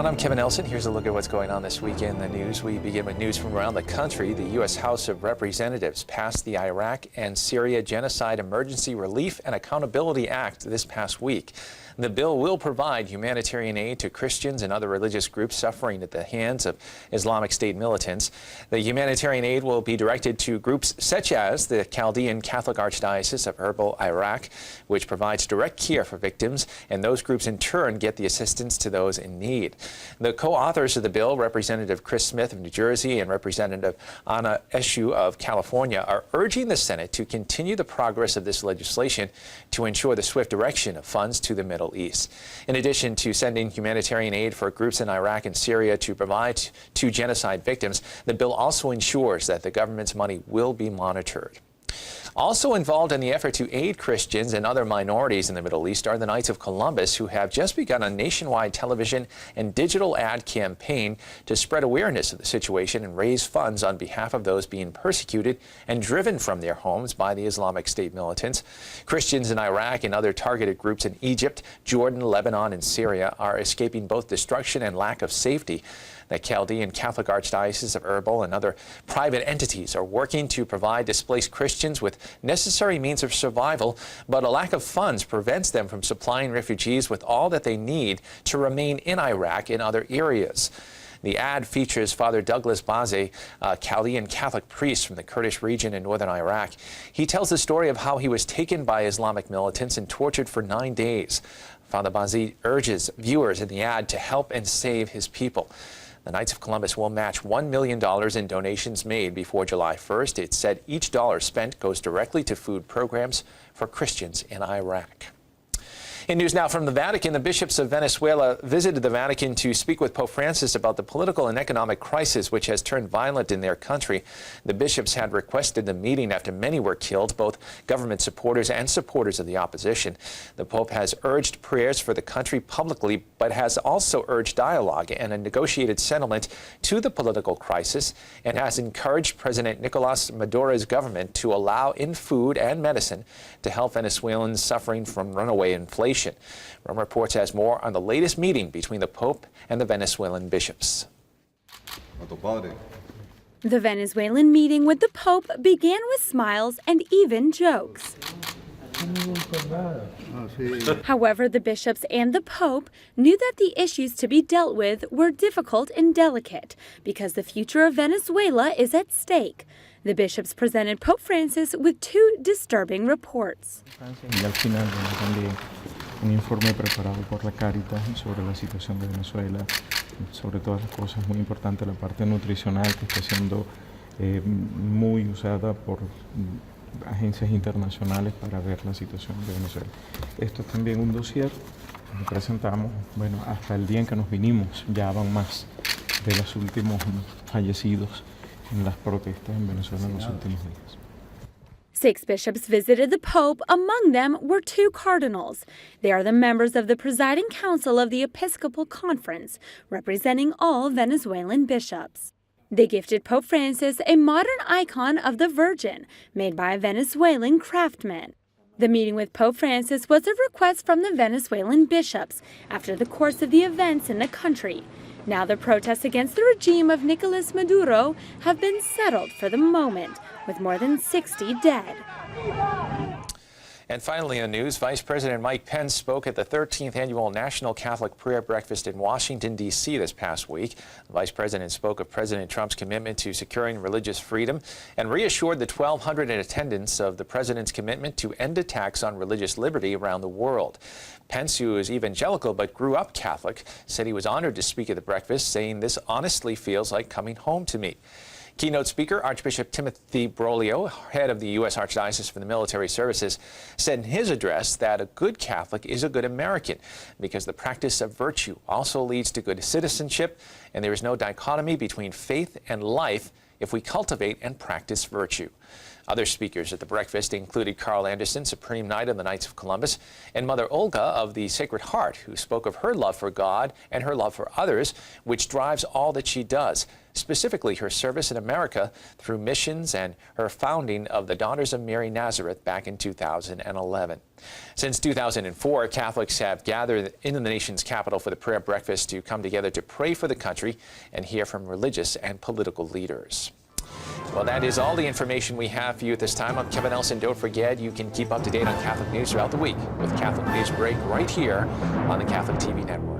everyone. I'm Kevin Nelson. Here's a look at what's going on this week in the news. We begin with news from around the country. The U.S. House of Representatives passed the Iraq and Syria Genocide Emergency Relief and Accountability Act this past week. The bill will provide humanitarian aid to Christians and other religious groups suffering at the hands of Islamic State militants. The humanitarian aid will be directed to groups such as the Chaldean Catholic Archdiocese of Erbil, Iraq, which provides direct care for victims, and those groups in turn get the assistance to those in need. The co-authors of the bill, Representative Chris Smith of New Jersey and Representative Anna Eshoo of California, are urging the Senate to continue the progress of this legislation to ensure the swift direction of funds to the Middle East. In addition to sending humanitarian aid for groups in Iraq and Syria to provide to genocide victims, the bill also ensures that the government's money will be monitored. Also involved in the effort to aid Christians and other minorities in the Middle East are the Knights of Columbus, who have just begun a nationwide television and digital ad campaign to spread awareness of the situation and raise funds on behalf of those being persecuted and driven from their homes by the Islamic State militants. Christians in Iraq and other targeted groups in Egypt, Jordan, Lebanon, and Syria are escaping both destruction and lack of safety. The Chaldean Catholic Archdiocese of Erbil and other private entities are working to provide displaced Christians with necessary means of survival, but a lack of funds prevents them from supplying refugees with all that they need to remain in Iraq and other areas. The ad features Father Douglas Bazey, a Chaldean Catholic priest from the Kurdish region in northern Iraq. He tells the story of how he was taken by Islamic militants and tortured for 9 days. Father Bazey urges viewers in the ad to help and save his people. The Knights of Columbus will match $1 million in donations made before July 1st. It said each dollar spent goes directly to food programs for Christians in Iraq. In news now from the Vatican, the Bishops of Venezuela visited the Vatican to speak with Pope Francis about the political and economic crisis which has turned violent in their country. The bishops had requested the meeting after many were killed, both government supporters and supporters of the opposition. The Pope has urged prayers for the country publicly, but has also urged dialogue and a negotiated settlement to the political crisis, and has encouraged President Nicolas Maduro's government to allow in food and medicine to help Venezuelans suffering from runaway inflation. Rome Reports has more on the latest meeting between the Pope and the Venezuelan bishops. The Venezuelan meeting with the Pope began with smiles and even jokes. However, the bishops and the Pope knew that the issues to be dealt with were difficult and delicate because the future of Venezuela is at stake. The bishops presented Pope Francis with two disturbing reports. Un informe preparado por la Caritas sobre la situación de Venezuela, sobre todas las cosas, muy importante la parte nutricional que está siendo muy usada por agencias internacionales para ver la situación de Venezuela. Esto es también un dossier que presentamos, bueno, hasta el día en que nos vinimos, ya van más de los últimos fallecidos en las protestas en Venezuela en los últimos días. 6 bishops visited the Pope. Among them were 2 cardinals. They are the members of the presiding council of the Episcopal Conference, representing all Venezuelan bishops. They gifted Pope Francis a modern icon of the Virgin, made by a Venezuelan craftsman. The meeting with Pope Francis was a request from the Venezuelan bishops after the course of the events in the country. Now the protests against the regime of Nicolas Maduro have been settled for the moment, with more than 60 dead. And finally in news, Vice President Mike Pence spoke at the 13th Annual National Catholic Prayer Breakfast in Washington, D.C. this past week. The Vice President spoke of President Trump's commitment to securing religious freedom and reassured the 1,200 in attendance of the President's commitment to end attacks on religious liberty around the world. Pence, who is evangelical but grew up Catholic, said he was honored to speak at the breakfast, saying, "This honestly feels like coming home to me." Keynote speaker Archbishop Timothy Broglio, head of the U.S. Archdiocese for the Military Services, said in his address that a good Catholic is a good American because the practice of virtue also leads to good citizenship, and there is no dichotomy between faith and life if we cultivate and practice virtue. Other speakers at the breakfast included Carl Anderson, Supreme Knight of the Knights of Columbus, and Mother Olga of the Sacred Heart, who spoke of her love for God and her love for others, which drives all that she does, specifically her service in America through missions and her founding of the Daughters of Mary Nazareth back in 2011. Since 2004, Catholics have gathered in the nation's capital for the prayer breakfast to come together to pray for the country and hear from religious and political leaders. Well, that is all the information we have for you at this time. I'm Kevin Nelson. Don't forget, you can keep up to date on Catholic news throughout the week with Catholic Newsbreak right here on the Catholic TV network.